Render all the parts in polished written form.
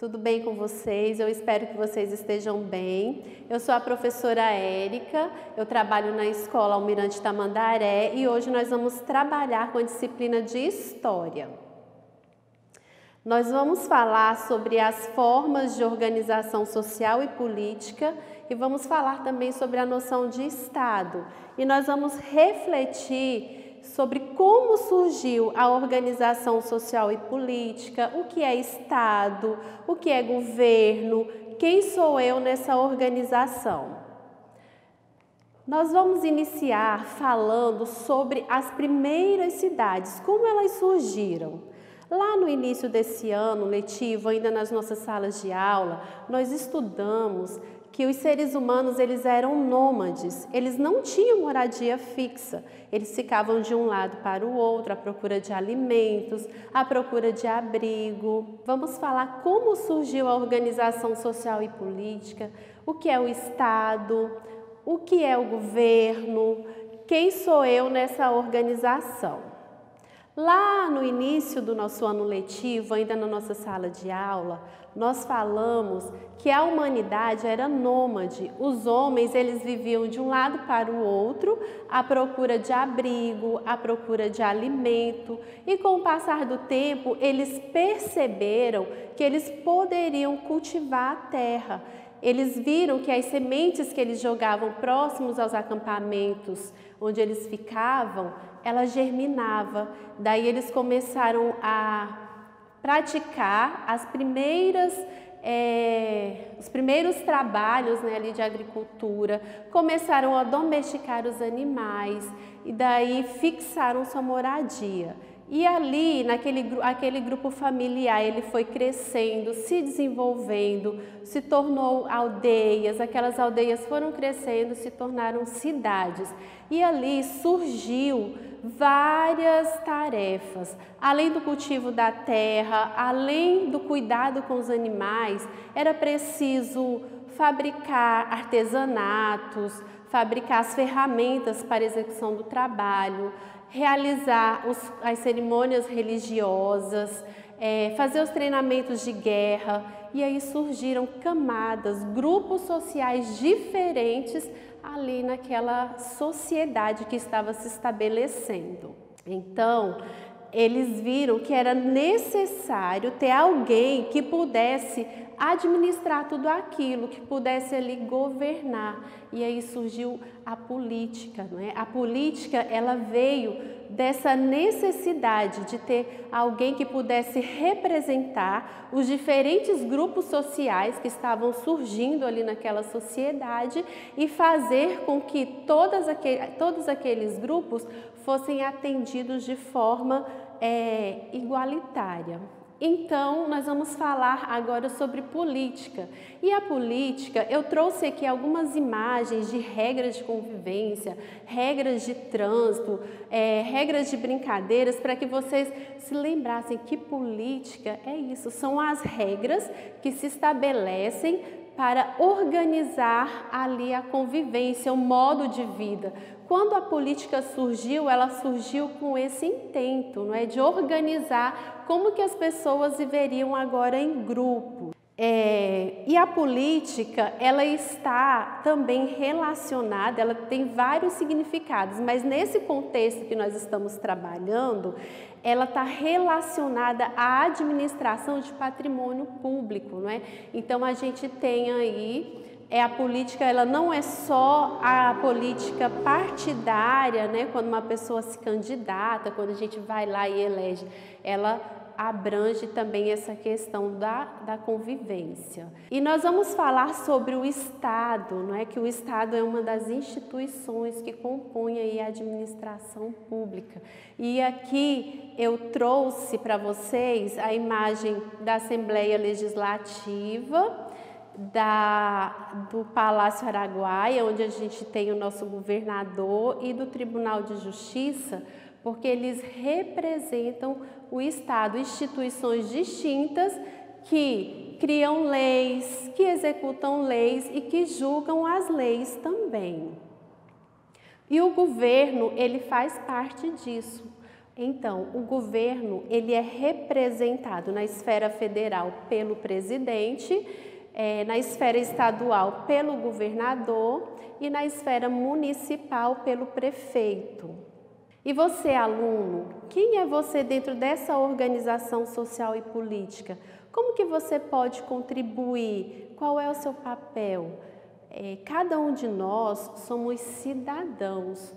Tudo bem com vocês? Eu espero que vocês estejam bem. Eu sou a professora Érica, eu trabalho na Escola Almirante Tamandaré e hoje nós vamos trabalhar com a disciplina de História. Nós vamos falar sobre as formas de organização social e política e vamos falar também sobre a noção de Estado. E nós vamos refletir sobre como surgiu a organização social e política, o que é Estado, o que é governo, quem sou eu nessa organização. Nós vamos iniciar falando sobre as primeiras cidades, como elas surgiram. Lá no início desse ano letivo, ainda nas nossas salas de aula, nós estudamos que os seres humanos eles eram nômades, eles não tinham moradia fixa, eles ficavam de um lado para o outro à procura de alimentos, à procura de abrigo. Vamos falar como surgiu a organização social e política, o que é o Estado, o que é o governo, quem sou eu nessa organização. Lá no início do nosso ano letivo, ainda na nossa sala de aula, nós falamos que a humanidade era nômade. Os homens, eles viviam de um lado para o outro, à procura de abrigo, à procura de alimento. E com o passar do tempo, eles perceberam que eles poderiam cultivar a terra. Eles viram que as sementes que eles jogavam próximos aos acampamentos onde eles ficavam, ela germinava. Daí eles começaram a praticar os primeiros trabalhos, né, ali de agricultura, começaram a domesticar os animais e daí fixaram sua moradia. E ali, aquele grupo familiar, ele foi crescendo, se desenvolvendo, se tornou aldeias, aquelas aldeias foram crescendo, se tornaram cidades. E ali surgiu várias tarefas, além do cultivo da terra, além do cuidado com os animais, era preciso fabricar artesanatos, fabricar as ferramentas para a execução do trabalho, realizar as cerimônias religiosas, fazer os treinamentos de guerra, e aí surgiram camadas, grupos sociais diferentes ali naquela sociedade que estava se estabelecendo. Então, eles viram que era necessário ter alguém que pudesse administrar tudo aquilo, que pudesse ali governar. E aí surgiu a política, não é? A política, ela veio dessa necessidade de ter alguém que pudesse representar os diferentes grupos sociais que estavam surgindo ali naquela sociedade e fazer com que todos aqueles grupos fossem atendidos de forma igualitária. Então, nós vamos falar agora sobre política. E a política, eu trouxe aqui algumas imagens de regras de convivência, regras de trânsito, regras de brincadeiras, para que vocês se lembrassem que política é isso, são as regras que se estabelecem para organizar ali a convivência, o modo de vida. Quando a política surgiu, ela surgiu com esse intento, não é, de organizar como que as pessoas viveriam agora em grupo. E a política, ela está também relacionada, ela tem vários significados, mas nesse contexto que nós estamos trabalhando, ela está relacionada à administração de patrimônio público, não é? Então a gente tem aí a política, ela não é só a política partidária, né? Quando uma pessoa se candidata, quando a gente vai lá e elege, ela abrange também essa questão da convivência. E nós vamos falar sobre o Estado, não é? Que o Estado é uma das instituições que compõe aí a administração pública. E aqui eu trouxe para vocês a imagem da Assembleia Legislativa, do Palácio Araguaia, onde a gente tem o nosso governador, e do Tribunal de Justiça, porque eles representam o Estado, instituições distintas que criam leis, que executam leis e que julgam as leis também. E o governo, ele faz parte disso. Então, o governo, ele é representado na esfera federal pelo presidente, na esfera estadual pelo governador e na esfera municipal pelo prefeito. E você, aluno, quem é você dentro dessa organização social e política? Como que você pode contribuir? Qual é o seu papel? Cada um de nós somos cidadãos.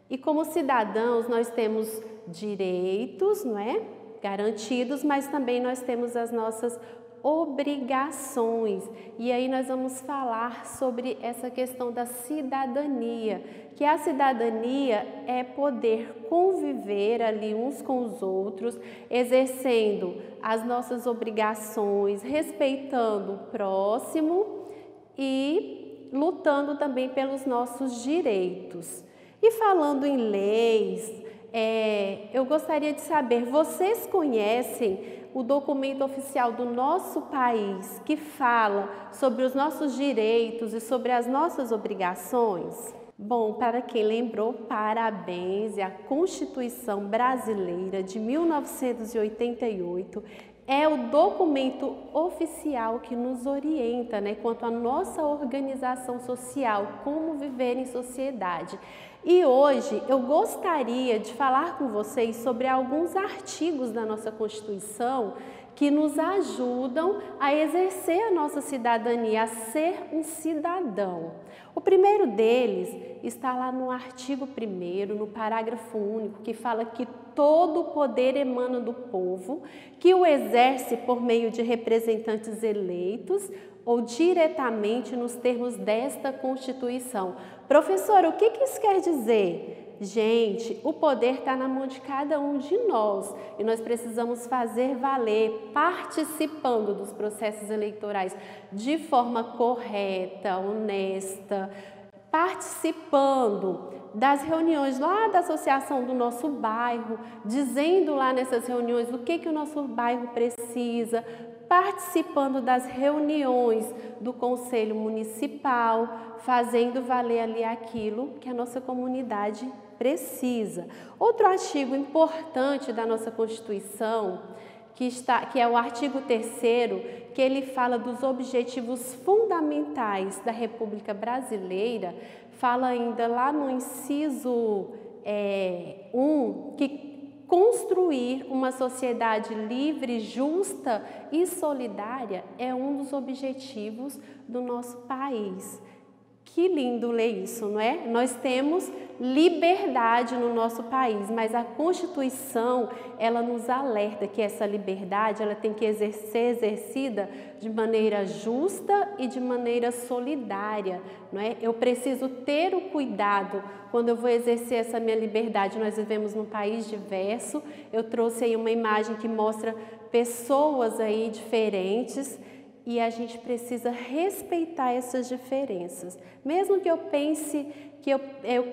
E como cidadãos, nós temos direitos, não é? Garantidos, mas também nós temos as nossas obrigações. E aí nós vamos falar sobre essa questão da cidadania, que a cidadania é poder conviver ali uns com os outros, exercendo as nossas obrigações, respeitando o próximo e lutando também pelos nossos direitos. E falando em leis, eu gostaria de saber, vocês conhecem o documento oficial do nosso país que fala sobre os nossos direitos e sobre as nossas obrigações? Bom, para quem lembrou, parabéns! A Constituição Brasileira de 1988 é o documento oficial que nos orienta, né, quanto à nossa organização social, como viver em sociedade. E hoje eu gostaria de falar com vocês sobre alguns artigos da nossa Constituição que nos ajudam a exercer a nossa cidadania, a ser um cidadão. O primeiro deles está lá no artigo 1º, no parágrafo único, que fala que todo o poder emana do povo, que o exerce por meio de representantes eleitos ou diretamente nos termos desta Constituição. Professora, o que isso quer dizer? Gente, o poder está na mão de cada um de nós e nós precisamos fazer valer, participando dos processos eleitorais de forma correta, honesta, participando das reuniões lá da associação do nosso bairro, dizendo lá nessas reuniões o que o nosso bairro precisa, participando das reuniões do Conselho Municipal, fazendo valer ali aquilo que a nossa comunidade precisa. Outro artigo importante da nossa Constituição, que é o artigo 3º, que ele fala dos objetivos fundamentais da República Brasileira, fala ainda lá no inciso 1, que construir uma sociedade livre, justa e solidária é um dos objetivos do nosso país. Que lindo ler isso, não é? Nós temos liberdade no nosso país, mas a Constituição, ela nos alerta que essa liberdade, ela tem que ser exercida de maneira justa e de maneira solidária, não é? Eu preciso ter o cuidado quando eu vou exercer essa minha liberdade. Nós vivemos num país diverso. Eu trouxe aí uma imagem que mostra pessoas aí diferentes. E a gente precisa respeitar essas diferenças. Mesmo que eu pense, que eu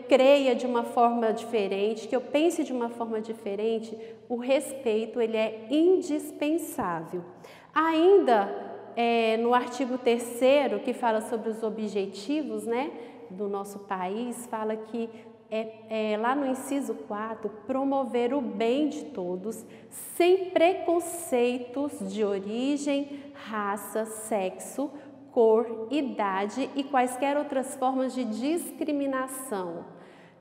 creia de uma forma diferente, que eu pense de uma forma diferente, o respeito ele é indispensável. Ainda no artigo 3º, que fala sobre os objetivos, né, do nosso país, fala que lá no inciso 4, promover o bem de todos, sem preconceitos de origem, raça, sexo, cor, idade e quaisquer outras formas de discriminação.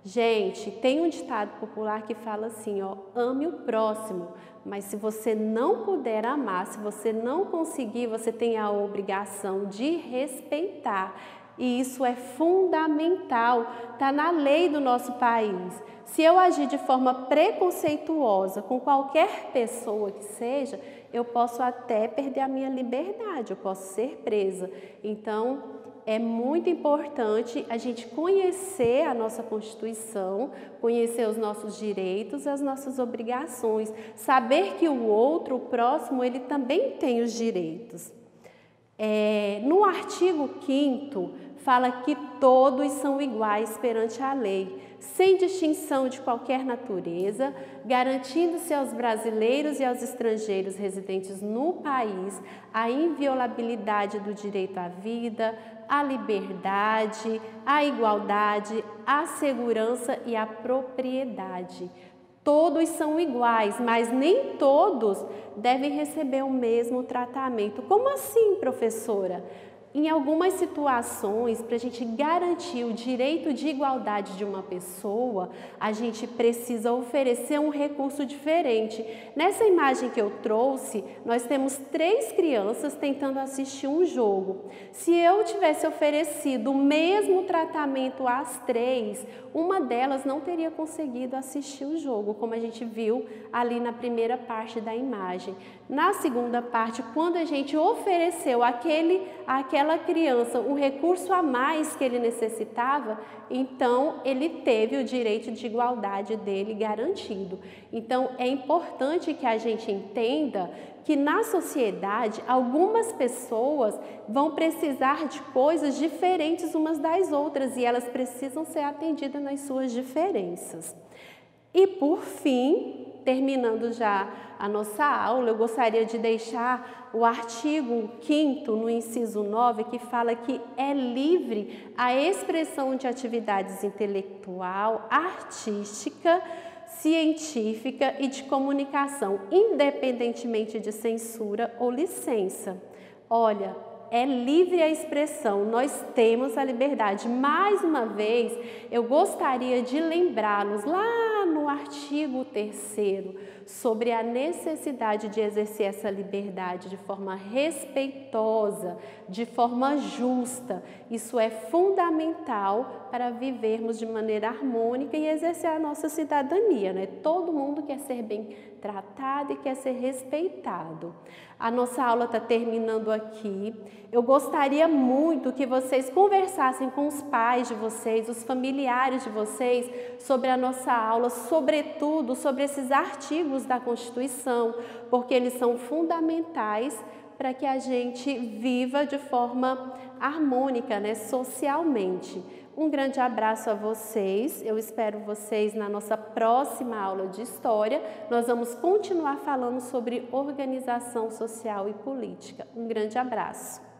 Gente, tem um ditado popular que fala assim, ó, ame o próximo, mas se você não puder amar, se você não conseguir, você tem a obrigação de respeitar. E isso é fundamental, está na lei do nosso país. Se eu agir de forma preconceituosa com qualquer pessoa que seja, eu posso até perder a minha liberdade, eu posso ser presa. Então, é muito importante a gente conhecer a nossa Constituição, conhecer os nossos direitos, as nossas obrigações, saber que o outro, o próximo, ele também tem os direitos. No artigo 5º, fala que todos são iguais perante a lei, sem distinção de qualquer natureza, garantindo-se aos brasileiros e aos estrangeiros residentes no país a inviolabilidade do direito à vida, à liberdade, à igualdade, à segurança e à propriedade. Todos são iguais, mas nem todos devem receber o mesmo tratamento. Como assim, professora? Em algumas situações, para a gente garantir o direito de igualdade de uma pessoa, a gente precisa oferecer um recurso diferente. Nessa imagem que eu trouxe, nós temos 3 crianças tentando assistir um jogo. Se eu tivesse oferecido o mesmo tratamento às 3, uma delas não teria conseguido assistir o jogo, como a gente viu ali na primeira parte da imagem. Na segunda parte, quando a gente ofereceu àquela criança um recurso a mais que ele necessitava, então ele teve o direito de igualdade dele garantido. Então é importante que a gente entenda que na sociedade algumas pessoas vão precisar de coisas diferentes umas das outras e elas precisam ser atendidas nas suas diferenças. E por fim, terminando já a nossa aula, eu gostaria de deixar o artigo 5º, no inciso 9, que fala que é livre a expressão de atividades intelectual, artística, científica e de comunicação, independentemente de censura ou licença. Olha, é livre a expressão, nós temos a liberdade. Mais uma vez, eu gostaria de lembrá-los lá no artigo 3º sobre a necessidade de exercer essa liberdade de forma respeitosa, de forma justa. Isso é fundamental para vivermos de maneira harmônica e exercer a nossa cidadania, né? Todo mundo quer ser bem tratado e quer ser respeitado. A nossa aula está terminando aqui. Eu gostaria muito que vocês conversassem com os pais de vocês, os familiares de vocês, sobre a nossa aula, sobretudo sobre esses artigos da Constituição, porque eles são fundamentais para que a gente viva de forma harmônica, né, socialmente. Um grande abraço a vocês, eu espero vocês na nossa próxima aula de História. Nós vamos continuar falando sobre organização social e política. Um grande abraço.